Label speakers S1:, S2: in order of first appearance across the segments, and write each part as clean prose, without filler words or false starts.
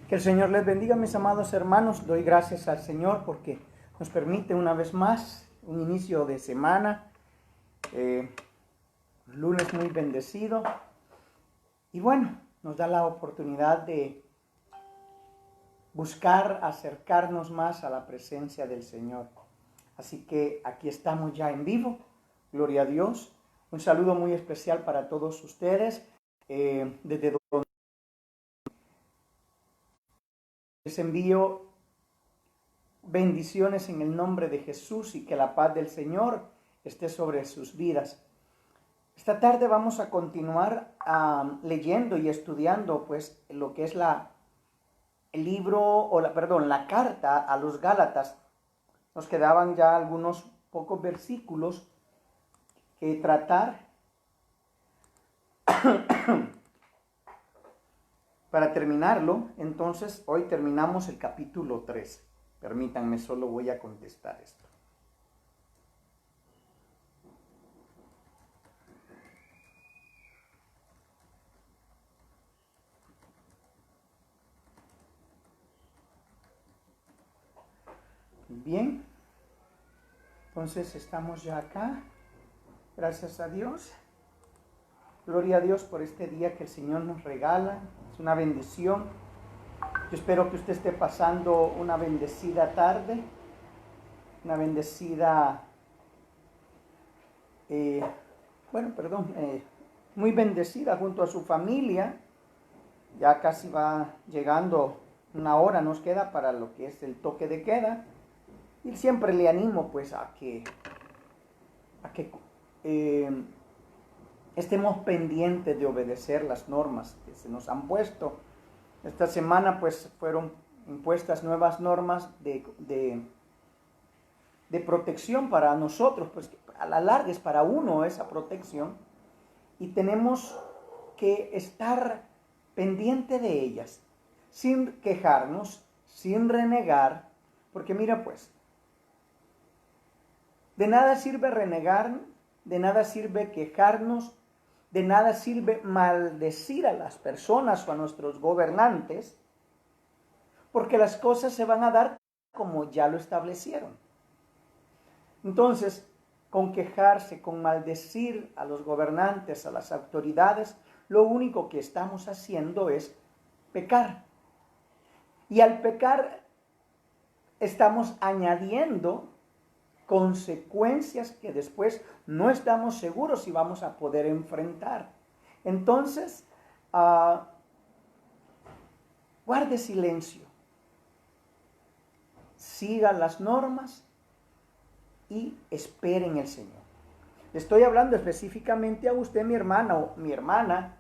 S1: Que el Señor les bendiga, mis amados hermanos. Doy gracias al Señor porque nos permite una vez más un inicio de semana, lunes muy bendecido. Y bueno, nos da la oportunidad de buscar acercarnos más a la presencia del Señor. Así que aquí estamos ya en vivo. Gloria a Dios. Un saludo muy especial para todos ustedes. Desde donde les envío bendiciones en el nombre de Jesús y que la paz del Señor esté sobre sus vidas. Esta tarde vamos a continuar leyendo y estudiando pues lo que es la carta a los Gálatas. Nos quedaban ya algunos pocos versículos que tratar para terminarlo. Entonces hoy terminamos el capítulo 3. Permítanme, solo voy a contestar esto. Bien, entonces estamos ya acá. Gracias a Dios. Gloria a Dios por este día que el Señor nos regala. Es una bendición. Yo espero que usted esté pasando una bendecida tarde, una bendecida, muy bendecida junto a su familia. Ya casi va llegando una hora, nos queda para lo que es el toque de queda. Y siempre le animo pues a que estemos pendientes de obedecer las normas que se nos han puesto. Esta semana pues fueron impuestas nuevas normas de protección para nosotros, pues a la larga es para uno esa protección y tenemos que estar pendiente de ellas, sin quejarnos, sin renegar, porque mira pues, de nada sirve renegar, de nada sirve quejarnos, de nada sirve maldecir a las personas o a nuestros gobernantes, porque las cosas se van a dar como ya lo establecieron. Entonces, con quejarse, con maldecir a los gobernantes, a las autoridades, lo único que estamos haciendo es pecar. Y al pecar estamos añadiendo consecuencias que después no estamos seguros si vamos a poder enfrentar. Entonces, guarde silencio, siga las normas y espere en el Señor. Le estoy hablando específicamente a usted, mi hermana o mi hermana,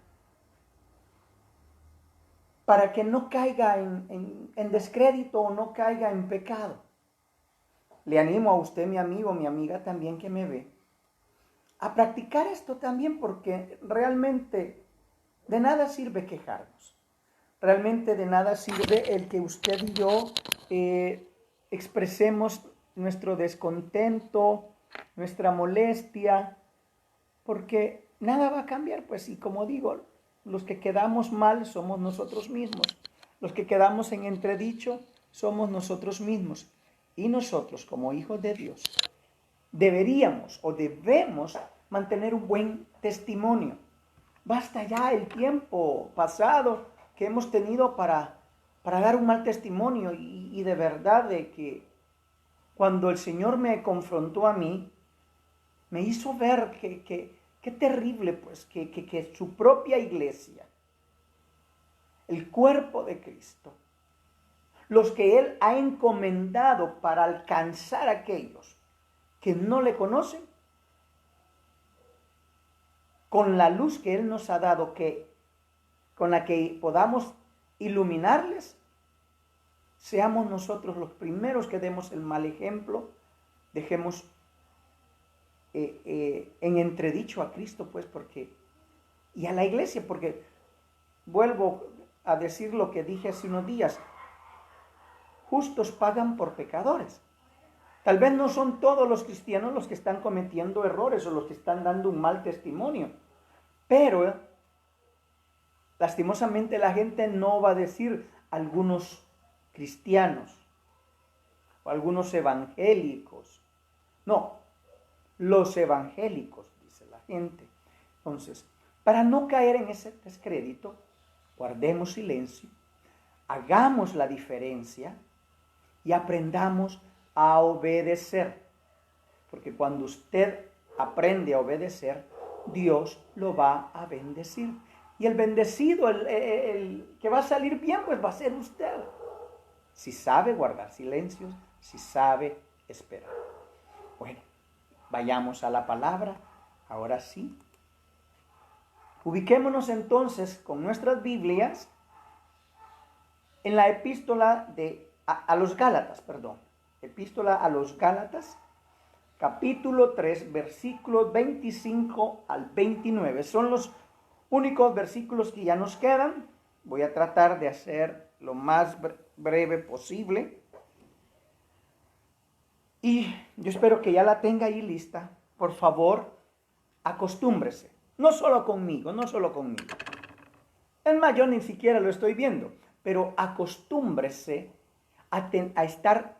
S1: para que no caiga en descrédito o no caiga en pecado. Le animo a usted, mi amigo, mi amiga también que me ve, a practicar esto también, porque realmente de nada sirve quejarnos. Realmente de nada sirve el que usted y yo expresemos nuestro descontento, nuestra molestia, porque nada va a cambiar, pues, y como digo, los que quedamos mal somos nosotros mismos. Los que quedamos en entredicho somos nosotros mismos. Y nosotros, como hijos de Dios, deberíamos o debemos mantener un buen testimonio. Basta ya el tiempo pasado que hemos tenido para dar un mal testimonio. Y de verdad de que cuando el Señor me confrontó a mí, me hizo ver qué terrible, pues, que su propia iglesia, el cuerpo de Cristo, los que Él ha encomendado para alcanzar a aquellos que no le conocen, con la luz que Él nos ha dado, con la que podamos iluminarles, seamos nosotros los primeros que demos el mal ejemplo, dejemos en entredicho a Cristo, pues, y a la iglesia, porque vuelvo a decir lo que dije hace unos días: justos pagan por pecadores. Tal vez no son todos los cristianos los que están cometiendo errores o los que están dando un mal testimonio, pero lastimosamente la gente no va a decir: algunos cristianos o algunos evangélicos. No, los evangélicos, dice la gente. Entonces, para no caer en ese descrédito, guardemos silencio, hagamos la diferencia y aprendamos a obedecer. Porque cuando usted aprende a obedecer, Dios lo va a bendecir. Y el bendecido, el que va a salir bien, pues va a ser usted. Si sabe guardar silencios, si sabe esperar. Bueno, vayamos a la palabra. Ahora sí. Ubiquémonos entonces con nuestras Biblias en la epístola a los Gálatas, perdón. Epístola a los Gálatas, capítulo 3, versículos 25 al 29. Son los únicos versículos que ya nos quedan. Voy a tratar de hacer lo más breve posible. Y yo espero que ya la tenga ahí lista. Por favor, acostúmbrese. No solo conmigo. Es más, yo ni siquiera lo estoy viendo. Pero acostúmbrese a estar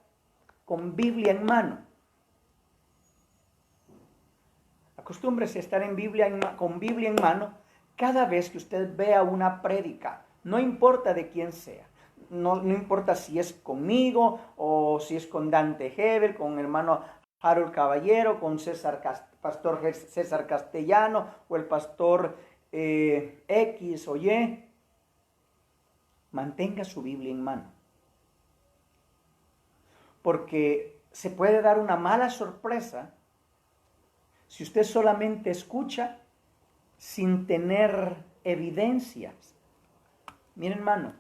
S1: con Biblia en mano. Acostúmbrese a estar con Biblia en mano cada vez que usted vea una prédica. No importa de quién sea. No importa si es conmigo o si es con Dante Hebel, con el hermano Harold Caballero, con pastor César Castellano o el pastor X o Y. Mantenga su Biblia en mano. Porque se puede dar una mala sorpresa si usted solamente escucha sin tener evidencias. Miren, hermano,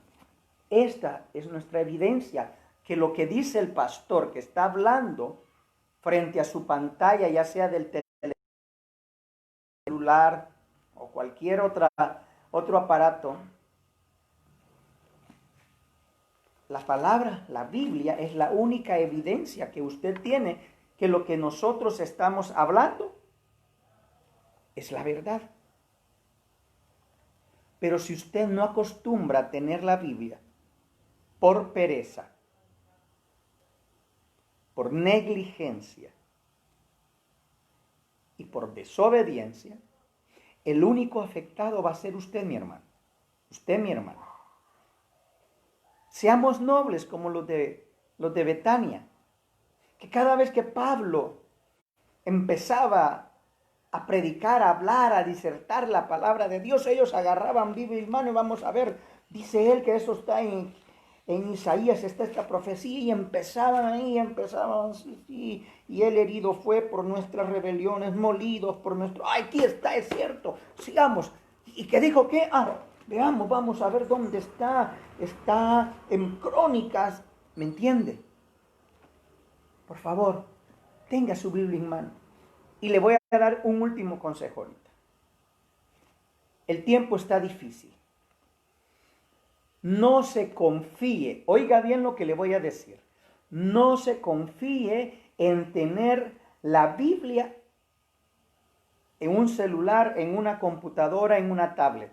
S1: esta es nuestra evidencia, que lo que dice el pastor que está hablando frente a su pantalla, ya sea del celular o cualquier otro aparato, la palabra, la Biblia, es la única evidencia que usted tiene que lo que nosotros estamos hablando es la verdad. Pero si usted no acostumbra a tener la Biblia por pereza, por negligencia y por desobediencia, el único afectado va a ser usted, mi hermano. Usted, mi hermano. Seamos nobles como los de Betania, que cada vez que Pablo empezaba a predicar, a hablar, a disertar la palabra de Dios, ellos agarraban Biblia en mano y vamos a ver, dice él que eso está en Isaías, está esta profecía, y empezaban, y él herido fue por nuestras rebeliones, molidos por nuestro, aquí está, es cierto, sigamos. ¿Y qué dijo qué? Veamos, vamos a ver dónde está en Crónicas, ¿me entiende? Por favor, tenga su Biblia en mano. Y le voy a dar un último consejo ahorita. El tiempo está difícil. No se confíe, oiga bien lo que le voy a decir. No se confíe en tener la Biblia en un celular, en una computadora, en una tablet.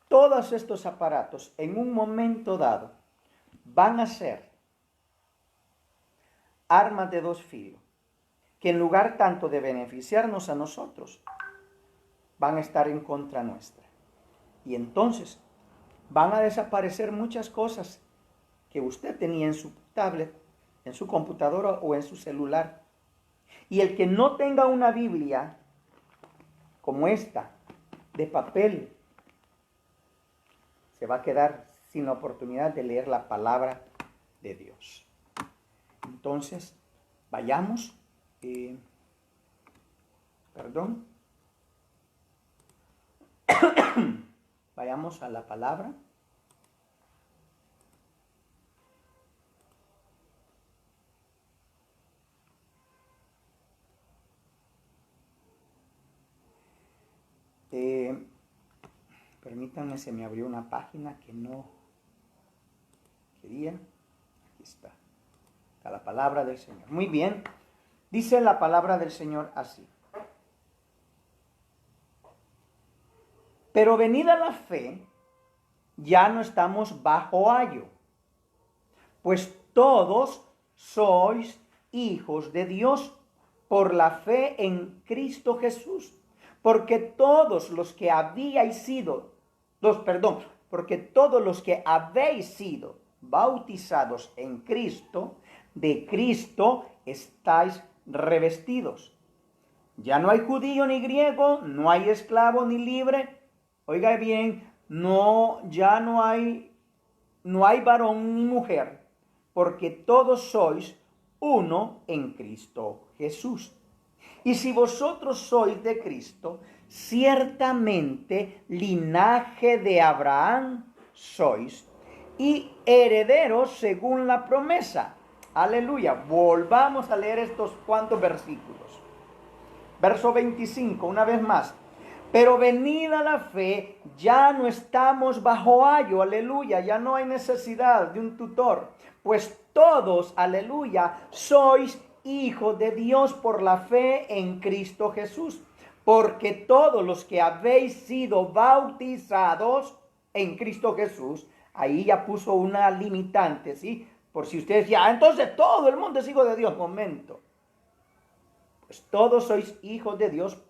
S1: Todos estos aparatos en un momento dado van a ser armas de dos filos, que en lugar tanto de beneficiarnos a nosotros, van a estar en contra nuestra. Y entonces van a desaparecer muchas cosas que usted tenía en su tablet, en su computadora o en su celular. Y el que no tenga una Biblia como esta, de papel, se va a quedar sin la oportunidad de leer la palabra de Dios. Entonces, vayamos. Vayamos a la palabra. Permítanme, se me abrió una página que no quería. Aquí está. Está la palabra del Señor. Muy bien. Dice la palabra del Señor así. Pero venida la fe, ya no estamos bajo ayo, pues todos sois hijos de Dios por la fe en Cristo Jesús. Porque todos los que habéis sido bautizados en Cristo, de Cristo estáis revestidos. Ya no hay judío ni griego, no hay esclavo ni libre. Oiga bien, ya no hay varón ni mujer, porque todos sois uno en Cristo Jesús. Y si vosotros sois de Cristo, ciertamente linaje de Abraham sois y herederos según la promesa. Aleluya. Volvamos a leer estos cuantos versículos. Verso 25, una vez más. Pero venida la fe, ya no estamos bajo ayo, aleluya, ya no hay necesidad de un tutor, pues todos, aleluya, sois hijos de Dios por la fe en Cristo Jesús, porque todos los que habéis sido bautizados en Cristo Jesús, ahí ya puso una limitante, ¿sí? Por si ustedes ya, entonces todo el mundo es hijo de Dios, momento. Pues todos sois hijos de Dios,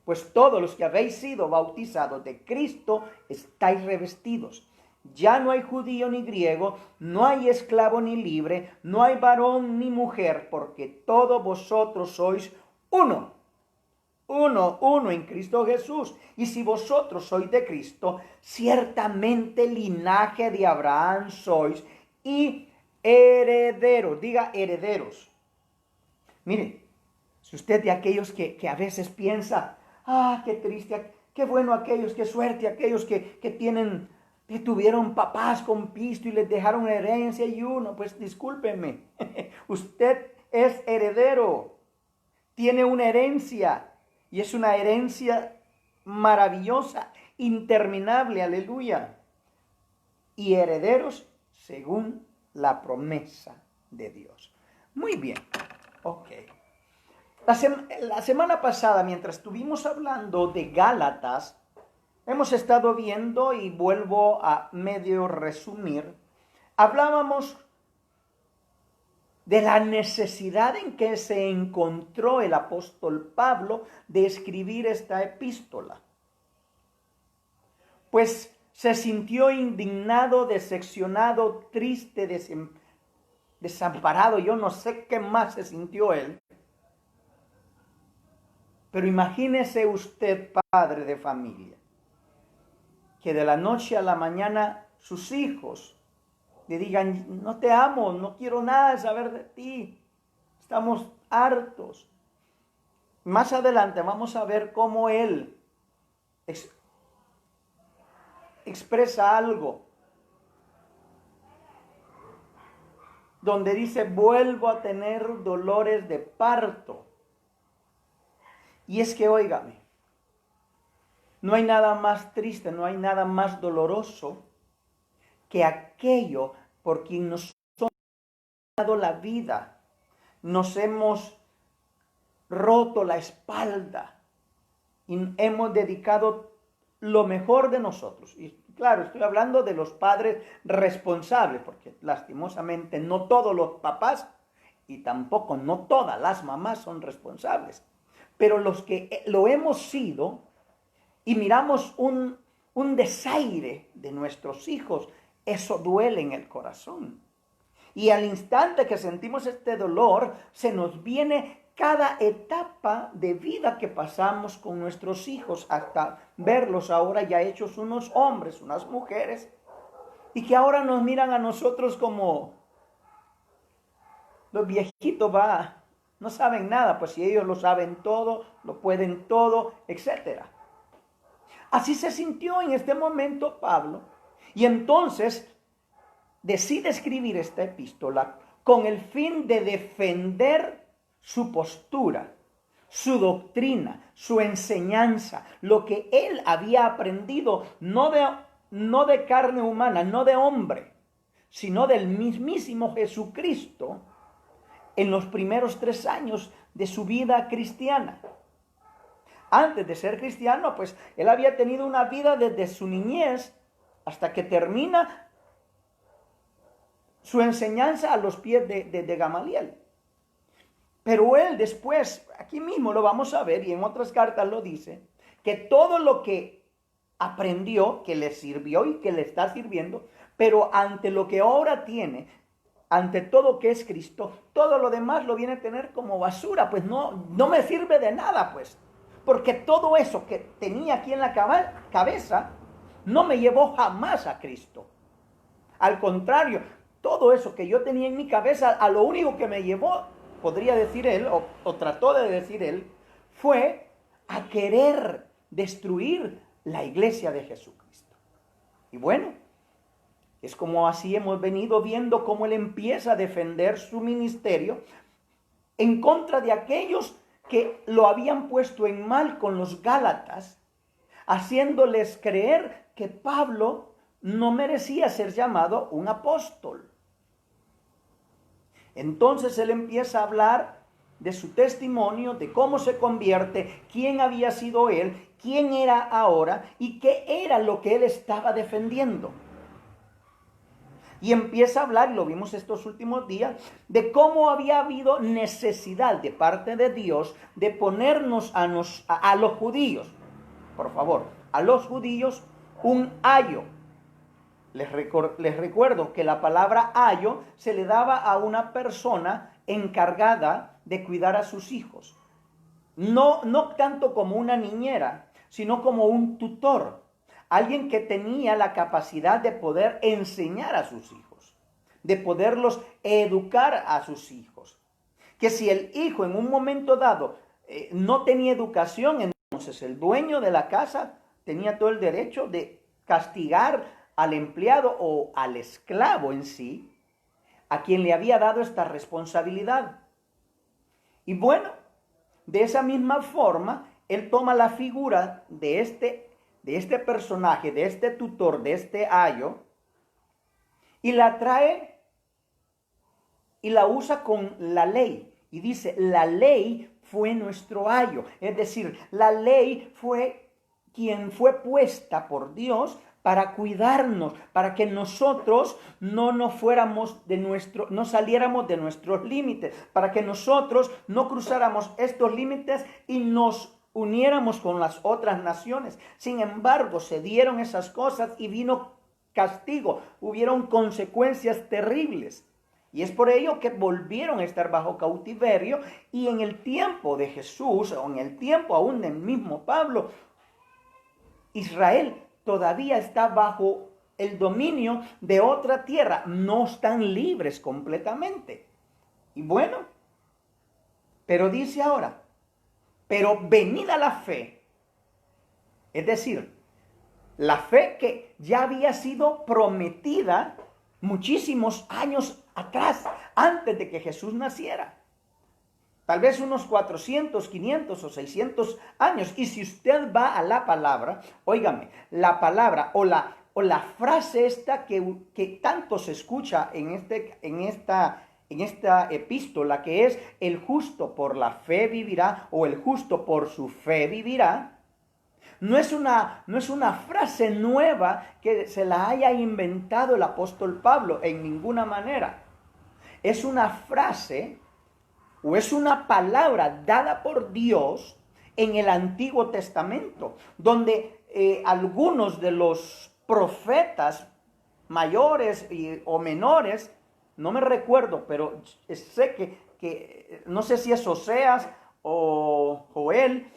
S1: pues todos los que habéis sido bautizados de Cristo estáis revestidos. Ya no hay judío ni griego, no hay esclavo ni libre, no hay varón ni mujer, porque todos vosotros sois uno en Cristo Jesús. Y si vosotros sois de Cristo, ciertamente linaje de Abraham sois y herederos. Diga herederos. Mire, si usted de aquellos que a veces piensa, qué triste, qué bueno aquellos, qué suerte aquellos que tuvieron papás con pisto y les dejaron herencia y uno, pues discúlpeme, usted es heredero, tiene una herencia y es una herencia maravillosa, interminable, aleluya. Y herederos según la promesa de Dios. Muy bien, ok. La semana pasada, mientras estuvimos hablando de Gálatas, hemos estado viendo, y vuelvo a medio resumir, hablábamos de la necesidad en que se encontró el apóstol Pablo de escribir esta epístola. Pues se sintió indignado, decepcionado, triste, desamparado, yo no sé qué más se sintió él. Pero imagínese usted, padre de familia, que de la noche a la mañana sus hijos le digan, no te amo, no quiero nada de saber de ti, estamos hartos. Más adelante vamos a ver cómo él expresa algo donde dice, vuelvo a tener dolores de parto. Y es que, óigame, no hay nada más triste, no hay nada más doloroso que aquello por quien nos hemos dado la vida, nos hemos roto la espalda y hemos dedicado lo mejor de nosotros. Y claro, estoy hablando de los padres responsables, porque lastimosamente no todos los papás y tampoco no todas las mamás son responsables. Pero los que lo hemos sido y miramos un desaire de nuestros hijos, eso duele en el corazón. Y al instante que sentimos este dolor, se nos viene cada etapa de vida que pasamos con nuestros hijos, hasta verlos ahora ya hechos unos hombres, unas mujeres, y que ahora nos miran a nosotros como los viejitos, no saben nada, pues si ellos lo saben todo, lo pueden todo, etc. Así se sintió en este momento Pablo, y entonces decide escribir esta epístola con el fin de defender su postura, su doctrina, su enseñanza, lo que él había aprendido, no de carne humana, no de hombre, sino del mismísimo Jesucristo, en los primeros 3 años de su vida cristiana. Antes de ser cristiano, pues él había tenido una vida desde su niñez hasta que termina su enseñanza a los pies de Gamaliel. Pero él después, aquí mismo lo vamos a ver y en otras cartas lo dice, que todo lo que aprendió, que le sirvió y que le está sirviendo, pero ante lo que ahora tiene, ante todo que es Cristo, todo lo demás lo viene a tener como basura, pues no me sirve de nada, pues. Porque todo eso que tenía aquí en la cabeza no me llevó jamás a Cristo. Al contrario, todo eso que yo tenía en mi cabeza, a lo único que me llevó, podría decir él, o trató de decir él, fue a querer destruir la iglesia de Jesucristo. Y bueno, es como así hemos venido viendo cómo él empieza a defender su ministerio en contra de aquellos que lo habían puesto en mal con los Gálatas, haciéndoles creer que Pablo no merecía ser llamado un apóstol. Entonces él empieza a hablar de su testimonio, de cómo se convierte, quién había sido él, quién era ahora y qué era lo que él estaba defendiendo. Y empieza a hablar, lo vimos estos últimos días, de cómo había habido necesidad de parte de Dios de ponernos a los judíos, por favor, a los judíos un ayo. Les recuerdo que la palabra ayo se le daba a una persona encargada de cuidar a sus hijos. No tanto como una niñera, sino como un tutor. Alguien que tenía la capacidad de poder enseñar a sus hijos, de poderlos educar a sus hijos. Que si el hijo en un momento dado no tenía educación, entonces el dueño de la casa tenía todo el derecho de castigar al empleado o al esclavo en sí, a quien le había dado esta responsabilidad. Y bueno, de esa misma forma, él toma la figura de este personaje, de este tutor, de este ayo, y la trae y la usa con la ley. Y dice, la ley fue nuestro ayo. Es decir, la ley fue quien fue puesta por Dios para cuidarnos, para que nosotros no saliéramos de nuestros límites, para que nosotros no cruzáramos estos límites y nos uniéramos con las otras naciones. Sin embargo, se dieron esas cosas y vino castigo, hubieron consecuencias terribles. Y es por ello que volvieron a estar bajo cautiverio, y en el tiempo de Jesús, o en el tiempo aún del mismo Pablo, Israel todavía está bajo el dominio de otra tierra, no están libres completamente. Y bueno, pero dice ahora, pero venida la fe, es decir, la fe que ya había sido prometida muchísimos años atrás, antes de que Jesús naciera. Tal vez unos 400, 500 o 600 años. Y si usted va a la palabra, óigame, la palabra o la frase esta que tanto se escucha en esta epístola, que es el justo por la fe vivirá, o el justo por su fe vivirá, no es una frase nueva que se la haya inventado el apóstol Pablo en ninguna manera. Es una frase o es una palabra dada por Dios en el Antiguo Testamento, donde algunos de los profetas mayores o menores, no me recuerdo, pero sé que no sé si es Oseas o Joel,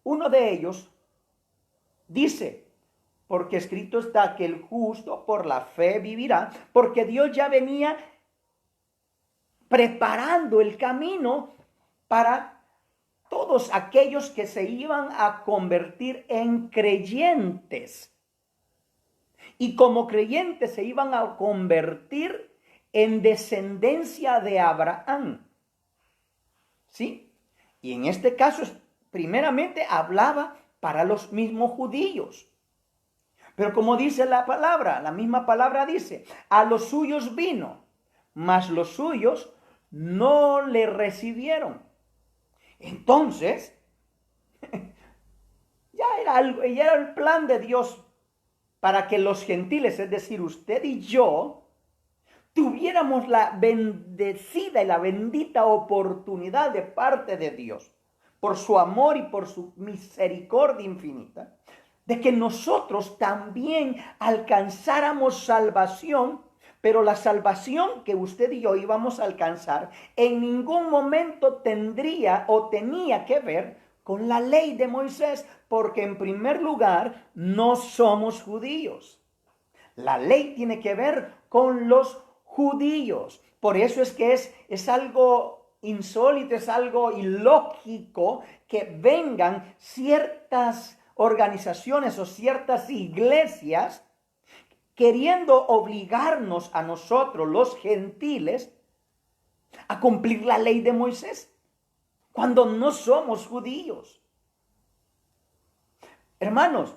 S1: uno de ellos dice, porque escrito está que el justo por la fe vivirá, porque Dios ya venía preparando el camino para todos aquellos que se iban a convertir en creyentes. Y como creyentes se iban a convertir en descendencia de Abraham. ¿Sí? Y en este caso, primeramente hablaba para los mismos judíos. Pero como dice la palabra, la misma palabra dice, a los suyos vino, mas los suyos no le recibieron. Entonces, ya era el plan de Dios para que los gentiles, es decir, usted y yo, tuviéramos la bendecida y la bendita oportunidad de parte de Dios, por su amor y por su misericordia infinita, de que nosotros también alcanzáramos salvación, pero la salvación que usted y yo íbamos a alcanzar en ningún momento tendría o tenía que ver con la ley de Moisés, porque en primer lugar no somos judíos. La ley tiene que ver con los judíos. Por eso es que es algo insólito, es algo ilógico que vengan ciertas organizaciones o ciertas iglesias queriendo obligarnos a nosotros, los gentiles, a cumplir la ley de Moisés, cuando no somos judíos. Hermanos,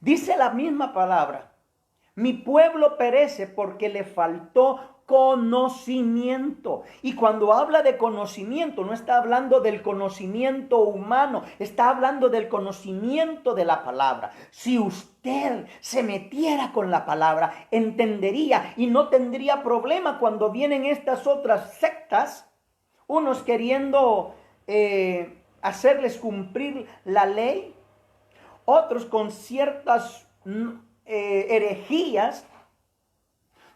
S1: dice la misma palabra: mi pueblo perece porque le faltó conocimiento. Y cuando habla de conocimiento, no está hablando del conocimiento humano, está hablando del conocimiento de la palabra. Si usted se metiera con la palabra, entendería y no tendría problema cuando vienen estas otras sectas, unos queriendo hacerles cumplir la ley, otros con ciertas herejías,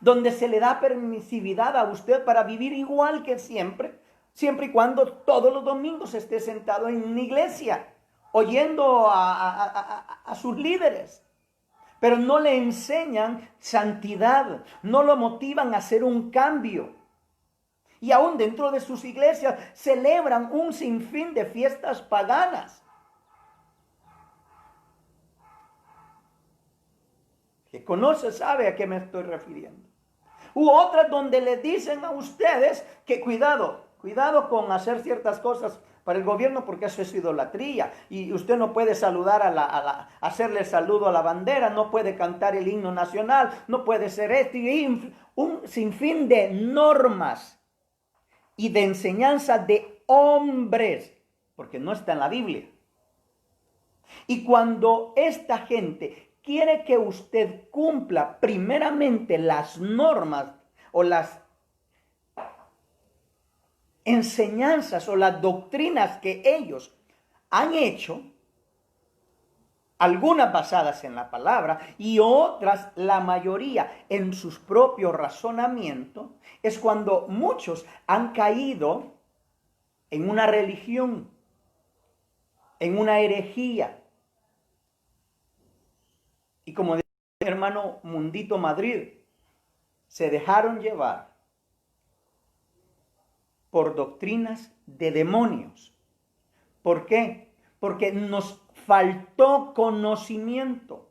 S1: donde se le da permisividad a usted para vivir igual que siempre, siempre y cuando todos los domingos esté sentado en una iglesia, oyendo a sus líderes. Pero no le enseñan santidad, no lo motivan a hacer un cambio. Y aún dentro de sus iglesias celebran un sinfín de fiestas paganas. Que conoce sabe a qué me estoy refiriendo. U otras donde le dicen a ustedes que cuidado con hacer ciertas cosas para el gobierno, porque eso es idolatría. Y usted no puede saludar hacerle el saludo a la bandera, no puede cantar el himno nacional, no puede ser esto, y un sinfín de normas y de enseñanza de hombres, porque no está en la Biblia. Y cuando esta gente quiere que usted cumpla primeramente las normas o las enseñanzas o las doctrinas que ellos han hecho, algunas basadas en la palabra y otras, la mayoría, en sus propios razonamientos, es cuando muchos han caído en una religión, en una herejía. Y como dice mi hermano Mundito Madrid, se dejaron llevar por doctrinas de demonios. ¿Por qué? Porque nos faltó conocimiento.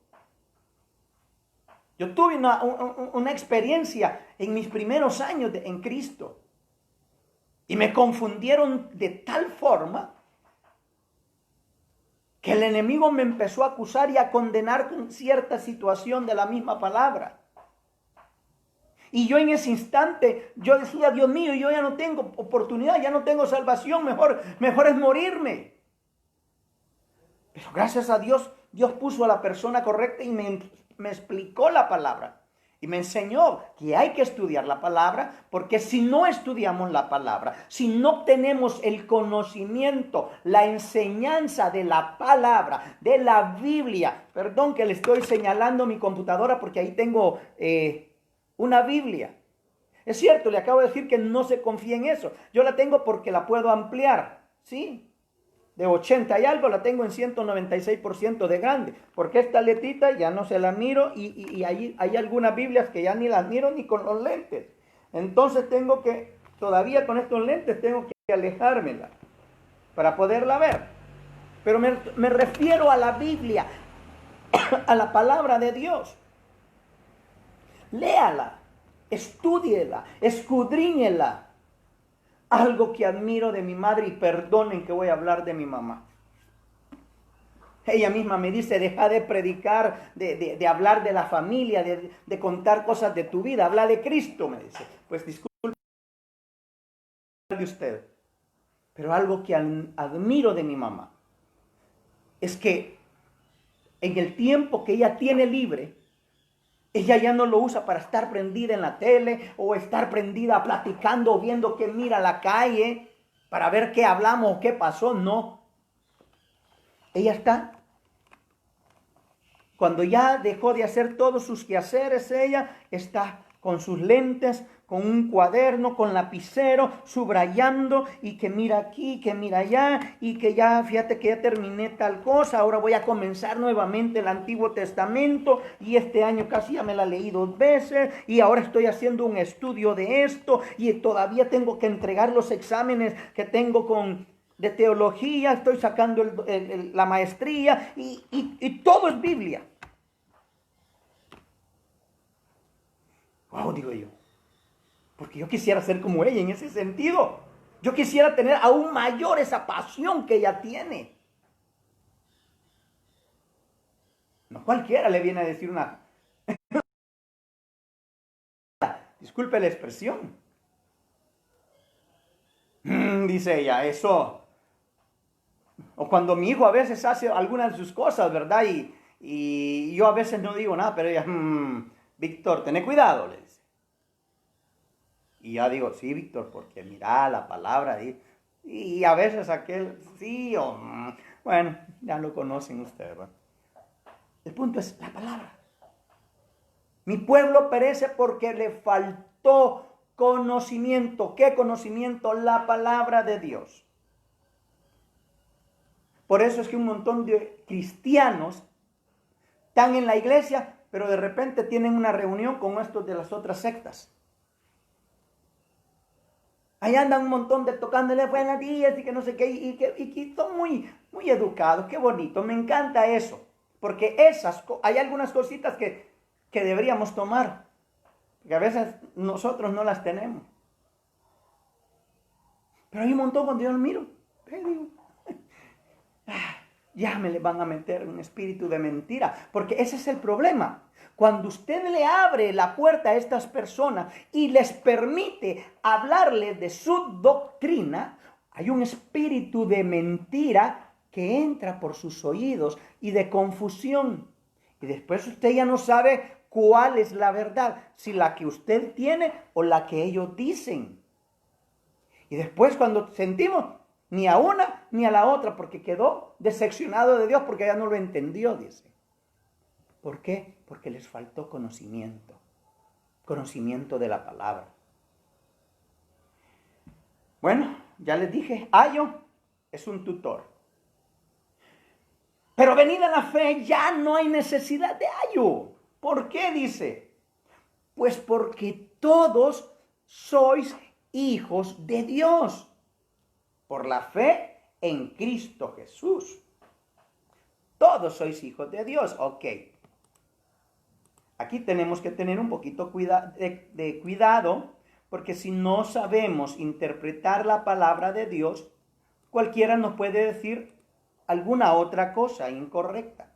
S1: Yo tuve una experiencia en mis primeros años en Cristo y me confundieron de tal forma que el enemigo me empezó a acusar y a condenar con cierta situación de la misma palabra. Y yo en ese instante, yo decía: Dios mío, yo ya no tengo oportunidad, ya no tengo salvación, mejor es morirme. Pero gracias a Dios, Dios puso a la persona correcta y me explicó la palabra. Y me enseñó que hay que estudiar la palabra, porque si no estudiamos la palabra, si no tenemos el conocimiento, la enseñanza de la palabra, de la Biblia, perdón que le estoy señalando mi computadora porque ahí tengo una Biblia. Es cierto, le acabo de decir que no se confía en eso. Yo la tengo porque la puedo ampliar, ¿sí? De 80 y algo la tengo en 196% de grande, porque esta letrita ya no se la miro y hay algunas Biblias que ya ni las miro ni con los lentes. Entonces tengo que, todavía con estos lentes tengo que alejármela para poderla ver. Pero me refiero a la Biblia, a la palabra de Dios. Léala, estúdiela, escudriñela. Algo que admiro de mi madre, y perdonen que voy a hablar de mi mamá. Ella misma me dice: deja de predicar, de hablar de la familia, de contar cosas de tu vida, habla de Cristo, me dice. Pues disculpe de usted, pero algo que admiro de mi mamá es que en el tiempo que ella tiene libre, ella ya no lo usa para estar prendida en la tele o estar prendida platicando o viendo qué mira la calle para ver qué hablamos o qué pasó. No. Ella está, cuando ya dejó de hacer todos sus quehaceres, ella está con sus lentes, con un cuaderno, con lapicero, subrayando y que mira aquí, que mira allá y que ya, fíjate que ya terminé tal cosa, ahora voy a comenzar nuevamente el Antiguo Testamento y este año casi ya me la leí 2 veces y ahora estoy haciendo un estudio de esto y todavía tengo que entregar los exámenes que tengo de teología, estoy sacando la maestría y todo es Biblia. Wow, digo yo. Porque yo quisiera ser como ella en ese sentido. Yo quisiera tener aún mayor esa pasión que ella tiene. No cualquiera le viene a decir una... Disculpe la expresión. Dice ella, eso. O cuando mi hijo a veces hace algunas de sus cosas, ¿verdad? Y yo a veces no digo nada, pero ella, Víctor, ten cuidado, le dice. Y ya digo, sí, Víctor, porque mira la palabra ahí. Y a veces aquel, sí, o bueno, ya lo conocen ustedes, ¿verdad? El punto es la palabra. Mi pueblo perece porque le faltó conocimiento. ¿Qué conocimiento? La palabra de Dios. Por eso es que un montón de cristianos están en la iglesia, pero de repente tienen una reunión con estos de las otras sectas. Ahí andan un montón de tocándole buenos días y que no sé qué, y que son muy, muy educados, qué bonito, me encanta eso, porque hay algunas cositas que deberíamos tomar, que a veces nosotros no las tenemos. Pero hay un montón cuando yo lo miro, digo, ya me le van a meter un espíritu de mentira, porque ese es el problema. Cuando usted le abre la puerta a estas personas y les permite hablarles de su doctrina, hay un espíritu de mentira que entra por sus oídos y de confusión. Y después usted ya no sabe cuál es la verdad, si la que usted tiene o la que ellos dicen. Y después cuando sentimos, ni a una ni a la otra, porque quedó decepcionado de Dios porque ya no lo entendió, dice. ¿Por qué? Porque les faltó conocimiento de la palabra. Bueno, ya les dije, Ayo es un tutor. Pero venida la fe ya no hay necesidad de Ayo. ¿Por qué dice? Pues porque todos sois hijos de Dios por la fe en Cristo Jesús. Todos sois hijos de Dios, ok. Aquí tenemos que tener un poquito de cuidado, porque si no sabemos interpretar la palabra de Dios, cualquiera nos puede decir alguna otra cosa incorrecta.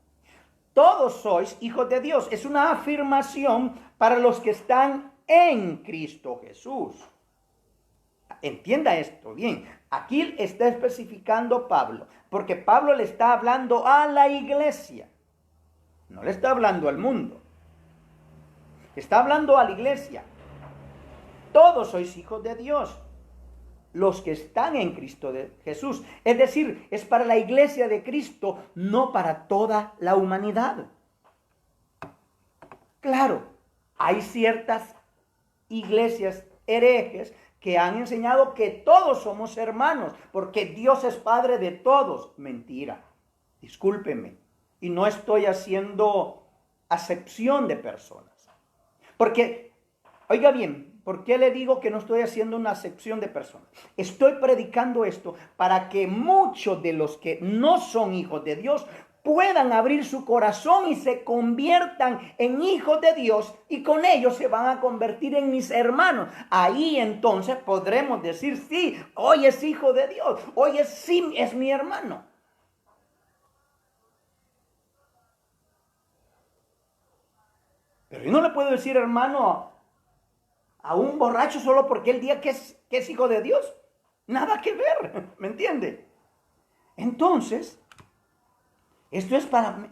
S1: Todos sois hijos de Dios. Es una afirmación para los que están en Cristo Jesús. Entienda esto bien. Aquí está especificando Pablo, porque Pablo le está hablando a la iglesia. No le está hablando al mundo. Está hablando a la iglesia. Todos sois hijos de Dios, los que están en Cristo Jesús. Es decir, es para la iglesia de Cristo, no para toda la humanidad. Claro, hay ciertas iglesias herejes que han enseñado que todos somos hermanos, porque Dios es Padre de todos. Mentira, discúlpeme. Y no estoy haciendo acepción de personas. Porque, oiga bien, ¿por qué le digo que no estoy haciendo una acepción de personas? Estoy predicando esto para que muchos de los que no son hijos de Dios puedan abrir su corazón y se conviertan en hijos de Dios y con ellos se van a convertir en mis hermanos. Ahí entonces podremos decir, sí, hoy es hijo de Dios, hoy sí es mi hermano. Pero yo no le puedo decir hermano a un borracho solo porque él diga que es hijo de Dios. Nada que ver, ¿me entiende? Entonces, Esto es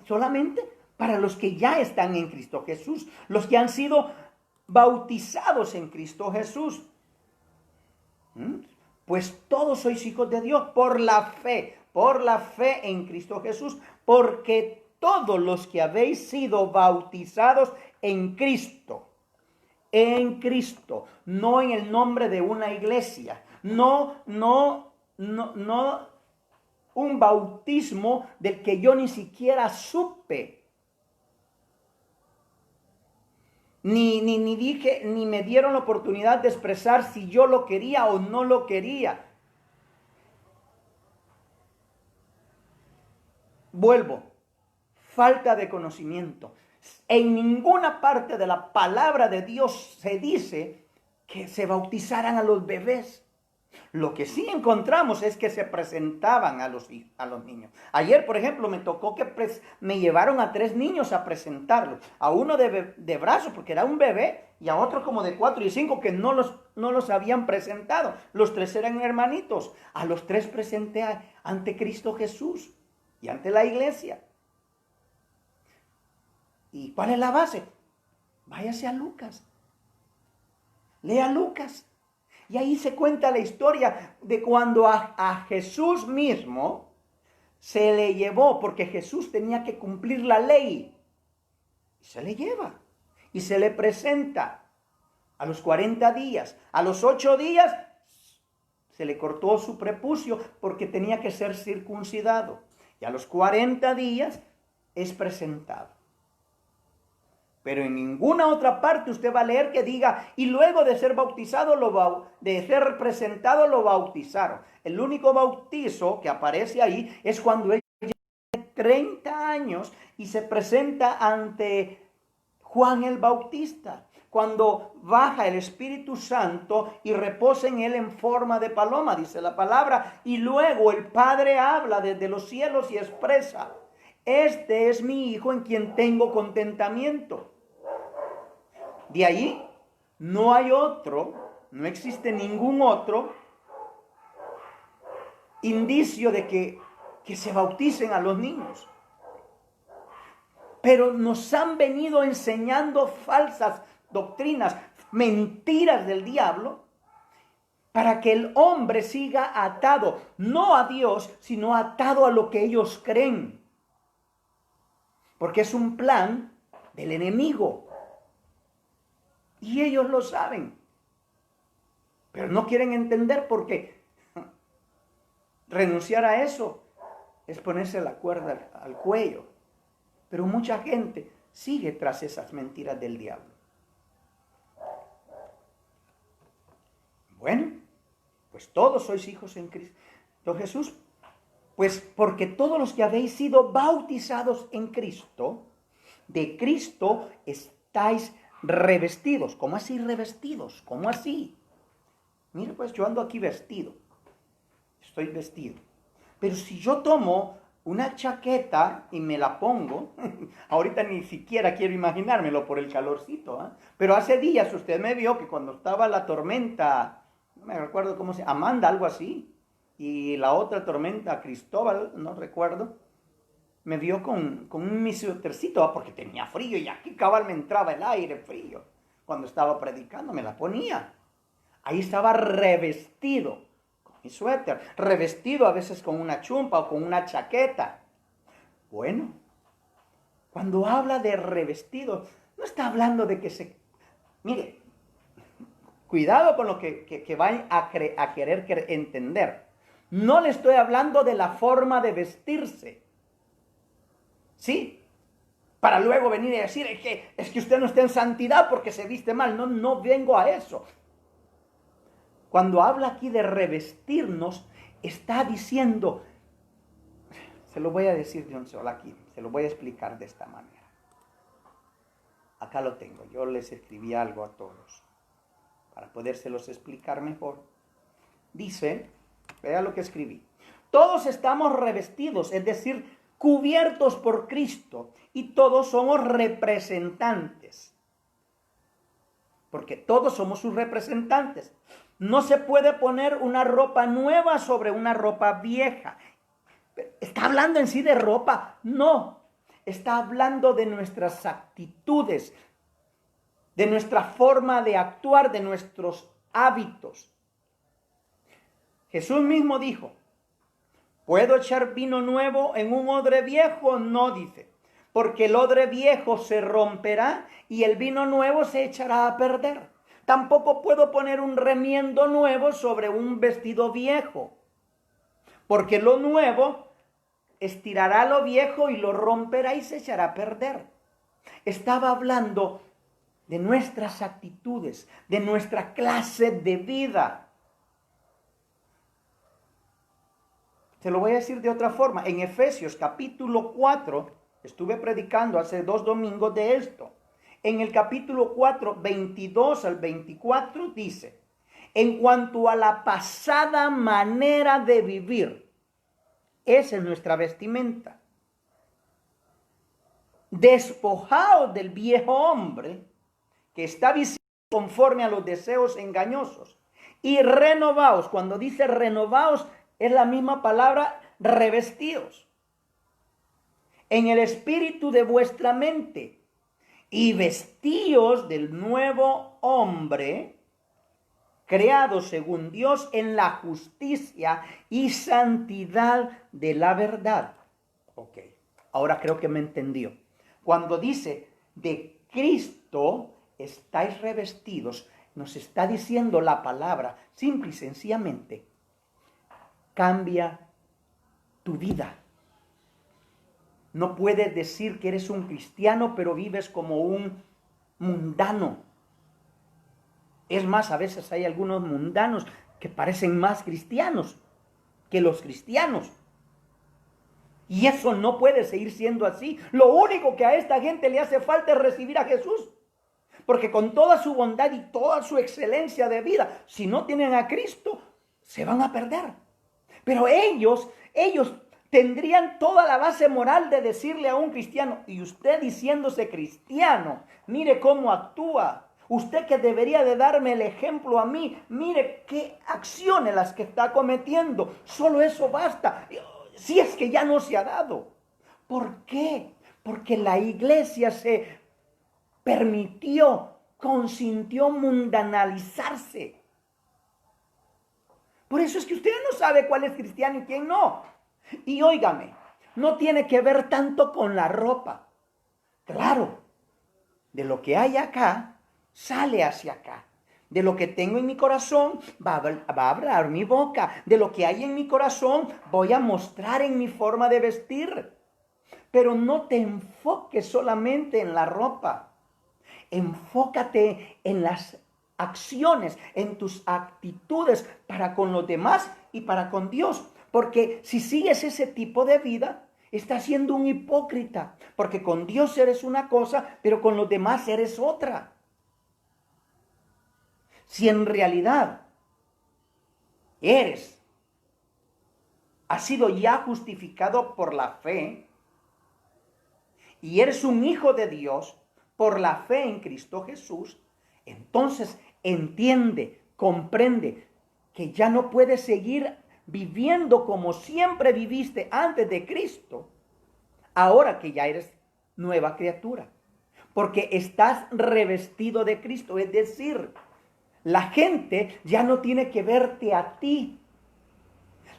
S1: solamente para los que ya están en Cristo Jesús, los que han sido bautizados en Cristo Jesús. Pues todos sois hijos de Dios por la fe en Cristo Jesús, porque todos los que habéis sido bautizados en Cristo, no en el nombre de una iglesia, no un bautismo del que yo ni siquiera supe, ni dije, ni me dieron la oportunidad de expresar si yo lo quería o no lo quería. Vuelvo, falta de conocimiento. En ninguna parte de la palabra de Dios se dice que se bautizaran a los bebés. Lo que sí encontramos es que se presentaban a los niños. Ayer, por ejemplo, me tocó que me llevaron a 3 niños a presentarlos. A uno de brazo, porque era un bebé, y a otro como de 4 y 5 que no los habían presentado. Los 3 eran hermanitos. A los 3 presenté ante Cristo Jesús y ante la iglesia. ¿Y cuál es la base? Váyase a Lucas. Lea Lucas. Y ahí se cuenta la historia de cuando a Jesús mismo se le llevó, porque Jesús tenía que cumplir la ley. Se le lleva y se le presenta a los 40 días. A los 8 días se le cortó su prepucio porque tenía que ser circuncidado. Y a los 40 días es presentado. Pero en ninguna otra parte usted va a leer que diga, y luego de ser bautizado, de ser presentado, lo bautizaron. El único bautizo que aparece ahí es cuando él tiene 30 años y se presenta ante Juan el Bautista. Cuando baja el Espíritu Santo y reposa en él en forma de paloma, dice la palabra, y luego el Padre habla desde los cielos y expresa, este es mi Hijo en quien tengo contentamiento. De ahí no hay otro, no existe ningún otro indicio de que se bauticen a los niños. Pero nos han venido enseñando falsas doctrinas, mentiras del diablo, para que el hombre siga atado, no a Dios, sino atado a lo que ellos creen. Porque es un plan del enemigo. Y ellos lo saben. Pero no quieren entender porque renunciar a eso es ponerse la cuerda al cuello. Pero mucha gente sigue tras esas mentiras del diablo. Bueno, pues todos sois hijos en Cristo Jesús. Pues porque todos los que habéis sido bautizados en Cristo, de Cristo estáis revestidos. ¿Cómo así revestidos? ¿Cómo así? Mire, pues yo ando aquí vestido. Estoy vestido. Pero si yo tomo una chaqueta y me la pongo, ahorita ni siquiera quiero imaginármelo por el calorcito, ¿eh? Pero hace días usted me vio que cuando estaba la tormenta, no me recuerdo cómo se llama, Amanda, algo así, y la otra tormenta, Cristóbal, no recuerdo, me vio con un suétercito, porque tenía frío y aquí cabal me entraba el aire frío. Cuando estaba predicando me la ponía. Ahí estaba revestido con mi suéter, revestido a veces con una chumpa o con una chaqueta. Bueno, cuando habla de revestido, no está hablando de que se... Mire, cuidado con lo que van a querer entender. No le estoy hablando de la forma de vestirse. ¿Sí? Para luego venir y decir, es que usted no está en santidad porque se viste mal. No vengo a eso. Cuando habla aquí de revestirnos, está diciendo, se lo voy a decir de un solo aquí, se lo voy a explicar de esta manera. Acá lo tengo, yo les escribí algo a todos para podérselos explicar mejor. Dice, vea lo que escribí. Todos estamos revestidos, es decir, cubiertos por Cristo, y todos somos representantes. Porque todos somos sus representantes. No se puede poner una ropa nueva sobre una ropa vieja. ¿Está hablando en sí de ropa? No, está hablando de nuestras actitudes, de nuestra forma de actuar, de nuestros hábitos. Jesús mismo dijo, ¿puedo echar vino nuevo en un odre viejo? No, dice, porque el odre viejo se romperá y el vino nuevo se echará a perder. Tampoco puedo poner un remiendo nuevo sobre un vestido viejo, porque lo nuevo estirará lo viejo y lo romperá y se echará a perder. Estaba hablando de nuestras actitudes, de nuestra clase de vida. Se lo voy a decir de otra forma. En Efesios capítulo 4, estuve predicando hace 2 domingos de esto. En el capítulo 4, 22 al 24 dice, en cuanto a la pasada manera de vivir, esa es nuestra vestimenta. Despojaos del viejo hombre que está viciado conforme a los deseos engañosos y renovaos. Cuando dice renovaos es la misma palabra revestidos en el espíritu de vuestra mente y vestíos del nuevo hombre creado según Dios en la justicia y santidad de la verdad. Ok, ahora creo que me entendió. Cuando dice de Cristo estáis revestidos, nos está diciendo la palabra, simple y sencillamente, cambia tu vida. No puedes decir que eres un cristiano, pero vives como un mundano. Es más, a veces hay algunos mundanos que parecen más cristianos que los cristianos. Y eso no puede seguir siendo así. Lo único que a esta gente le hace falta es recibir a Jesús. Porque con toda su bondad y toda su excelencia de vida, si no tienen a Cristo, se van a perder. Pero ellos tendrían toda la base moral de decirle a un cristiano, y usted diciéndose cristiano, mire cómo actúa. Usted que debería de darme el ejemplo a mí, mire qué acciones las que está cometiendo. Solo eso basta. Si es que ya no se ha dado. ¿Por qué? Porque la iglesia se consintió mundanalizarse. Por eso es que usted no sabe cuál es cristiano y quién no. Y óigame, no tiene que ver tanto con la ropa. Claro, de lo que hay acá, sale hacia acá. De lo que tengo en mi corazón, va a hablar mi boca. De lo que hay en mi corazón, voy a mostrar en mi forma de vestir. Pero no te enfoques solamente en la ropa. Enfócate en las acciones, en tus actitudes para con los demás y para con Dios. Porque si sigues ese tipo de vida, estás siendo un hipócrita. Porque con Dios eres una cosa, pero con los demás eres otra. Si en realidad has sido ya justificado por la fe y eres un hijo de Dios por la fe en Cristo Jesús, entonces entiende, comprende que ya no puedes seguir viviendo como siempre viviste antes de Cristo, ahora que ya eres nueva criatura, porque estás revestido de Cristo, es decir, la gente ya no tiene que verte a ti.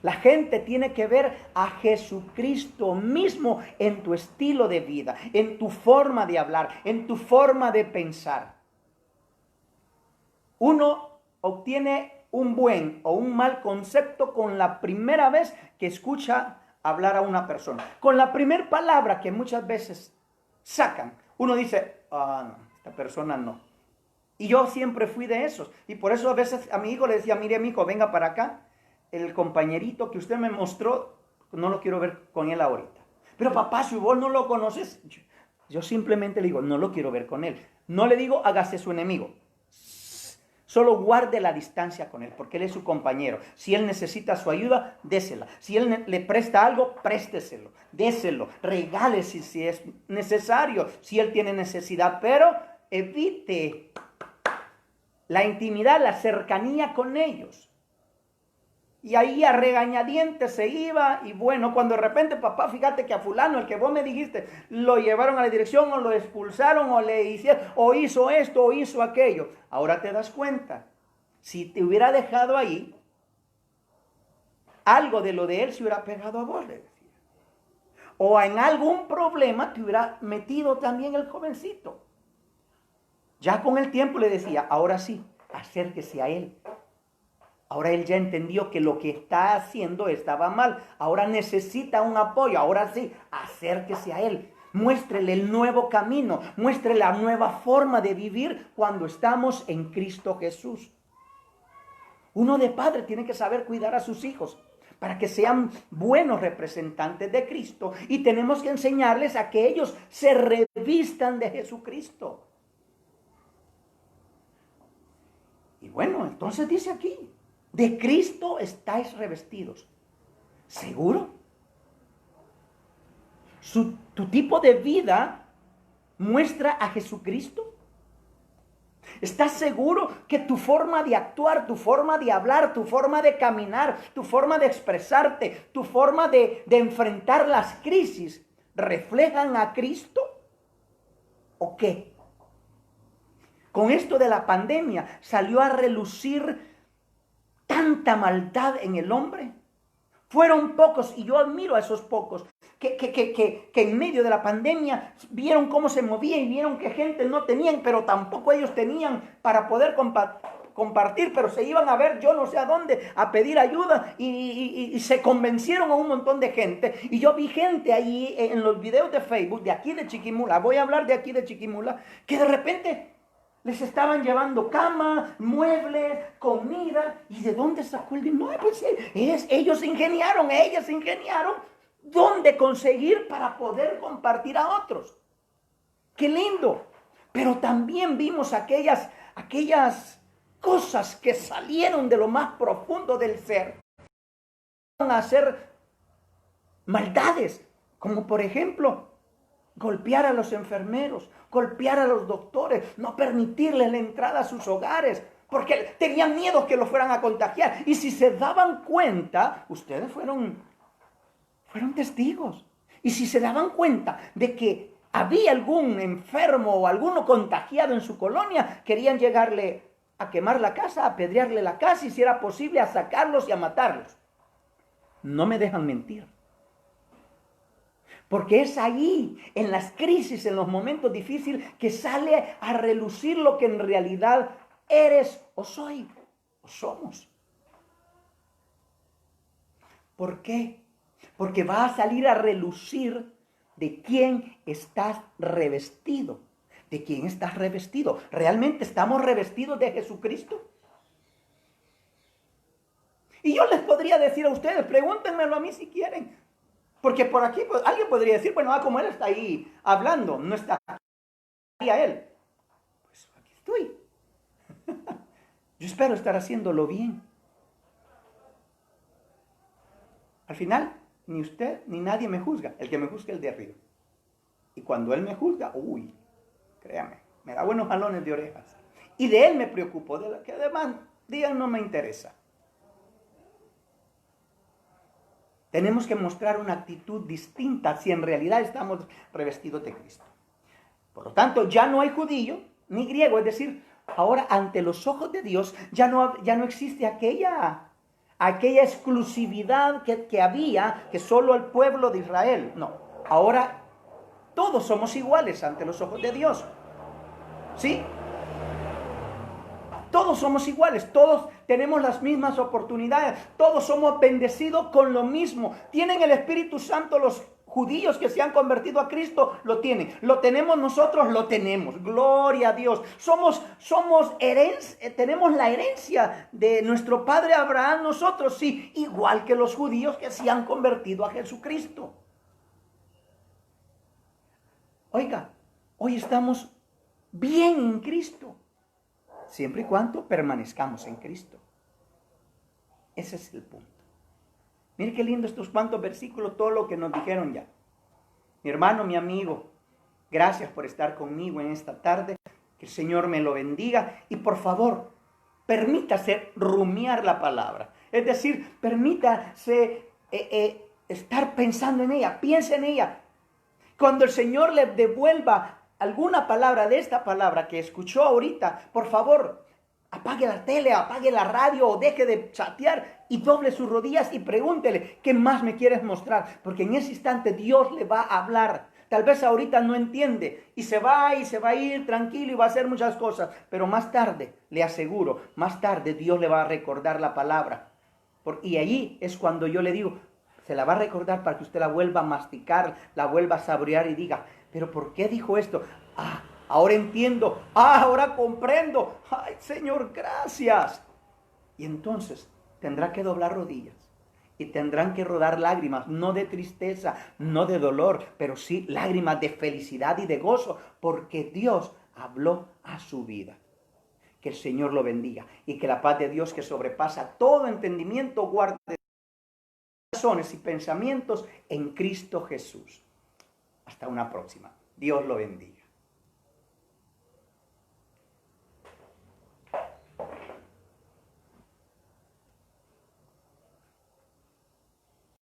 S1: La gente tiene que ver a Jesucristo mismo en tu estilo de vida, en tu forma de hablar, en tu forma de pensar. Uno obtiene un buen o un mal concepto con la primera vez que escucha hablar a una persona. Con la primera palabra que muchas veces sacan, uno dice, no, esta persona no. Y yo siempre fui de esos. Y por eso a veces a mi hijo le decía, mire mi hijo, venga para acá. El compañerito que usted me mostró, no lo quiero ver con él ahorita. Pero papá, si vos no lo conoces, yo simplemente le digo, no lo quiero ver con él. No le digo, hágase su enemigo. Solo guarde la distancia con él, porque él es su compañero. Si él necesita su ayuda, désela. Si él le presta algo, présteselo, déselo, regale si es necesario, si él tiene necesidad. Pero evite la intimidad, la cercanía con ellos. Y ahí a regañadientes se iba, y bueno, cuando de repente, papá, fíjate que a fulano, el que vos me dijiste, lo llevaron a la dirección o lo expulsaron o le hicieron, o hizo esto o hizo aquello. Ahora te das cuenta, si te hubiera dejado ahí, algo de lo de él se hubiera pegado a vos, le decía. O en algún problema te hubiera metido también el jovencito. Ya con el tiempo le decía, ahora sí, acérquese a él. Ahora él ya entendió que lo que está haciendo estaba mal. Ahora necesita un apoyo. Ahora sí, acérquese a él. Muéstrele el nuevo camino. Muéstrele la nueva forma de vivir cuando estamos en Cristo Jesús. Uno de padre tiene que saber cuidar a sus hijos para que sean buenos representantes de Cristo. Y tenemos que enseñarles a que ellos se revistan de Jesucristo. Y bueno, entonces dice aquí, de Cristo estáis revestidos. ¿Seguro? ¿Tu tipo de vida muestra a Jesucristo? ¿Estás seguro que tu forma de actuar, tu forma de hablar, tu forma de caminar, tu forma de expresarte, tu forma de enfrentar las crisis reflejan a Cristo? ¿O qué? Con esto de la pandemia salió a relucir tanta maldad en el hombre. Fueron pocos, y yo admiro a esos pocos, que en medio de la pandemia vieron cómo se movía y vieron que gente no tenían, pero tampoco ellos tenían para poder compartir, pero se iban a ver yo no sé a dónde, a pedir ayuda, y se convencieron a un montón de gente. Y yo vi gente ahí en los videos de Facebook, de aquí de Chiquimula, voy a hablar de aquí de Chiquimula, que de repente les estaban llevando cama, muebles, comida. ¿Y de dónde sacó el dinero? No, pues ellas se ingeniaron dónde conseguir para poder compartir a otros. ¡Qué lindo! Pero también vimos aquellas cosas que salieron de lo más profundo del ser. A hacer maldades, como por ejemplo, golpear a los enfermeros, golpear a los doctores, no permitirles la entrada a sus hogares, porque tenían miedo que lo fueran a contagiar. Y si se daban cuenta, ustedes fueron testigos. Y si se daban cuenta de que había algún enfermo o alguno contagiado en su colonia, querían llegarle a quemar la casa, a apedrearle la casa y si era posible a sacarlos y a matarlos. No me dejan mentir. Porque es ahí, en las crisis, en los momentos difíciles, que sale a relucir lo que en realidad eres o soy o somos. ¿Por qué? Porque va a salir a relucir de quién estás revestido. ¿De quién estás revestido? ¿Realmente estamos revestidos de Jesucristo? Y yo les podría decir a ustedes, pregúntenmelo a mí si quieren. Porque por aquí alguien podría decir, bueno, como él está ahí hablando, no está aquí a él. Pues aquí estoy. Yo espero estar haciéndolo bien. Al final, ni usted ni nadie me juzga. El que me juzga es el de arriba. Y cuando él me juzga, créame, me da buenos jalones de orejas. Y de él me preocupo, de lo que además digan no me interesa. Tenemos que mostrar una actitud distinta si en realidad estamos revestidos de Cristo. Por lo tanto, ya no hay judío ni griego, es decir, ahora ante los ojos de Dios ya no existe aquella exclusividad que había, que solo el pueblo de Israel. No, ahora todos somos iguales ante los ojos de Dios. ¿Sí? Todos somos iguales, todos tenemos las mismas oportunidades, todos somos bendecidos con lo mismo. ¿Tienen el Espíritu Santo los judíos que se han convertido a Cristo? Lo tienen. ¿Lo tenemos nosotros? Lo tenemos. Gloria a Dios. Tenemos la herencia de nuestro padre Abraham nosotros, sí, igual que los judíos que se han convertido a Jesucristo. Oiga, hoy estamos bien en Cristo. Siempre y cuando permanezcamos en Cristo. Ese es el punto. Mire qué lindo estos cuantos versículos, todo lo que nos dijeron ya. Mi hermano, mi amigo, gracias por estar conmigo en esta tarde. Que el Señor me lo bendiga. Y por favor, permítase rumiar la palabra. Es decir, permítase estar pensando en ella, piense en ella. Cuando el Señor le devuelva alguna palabra de esta palabra que escuchó ahorita, por favor, apague la tele, apague la radio o deje de chatear y doble sus rodillas y pregúntele, ¿qué más me quieres mostrar? Porque en ese instante Dios le va a hablar. Tal vez ahorita no entiende y se va a ir tranquilo y va a hacer muchas cosas, pero más tarde, le aseguro, más tarde Dios le va a recordar la palabra. Y allí es cuando yo le digo, se la va a recordar para que usted la vuelva a masticar, la vuelva a saborear y diga, ¿pero por qué dijo esto? Ahora entiendo, ahora comprendo. Ay, Señor, gracias. Y entonces tendrá que doblar rodillas y tendrán que rodar lágrimas, no de tristeza, no de dolor, pero sí lágrimas de felicidad y de gozo, porque Dios habló a su vida. Que el Señor lo bendiga y que la paz de Dios, que sobrepasa todo entendimiento, guarde corazones y pensamientos en Cristo Jesús. Hasta una próxima. Dios lo bendiga.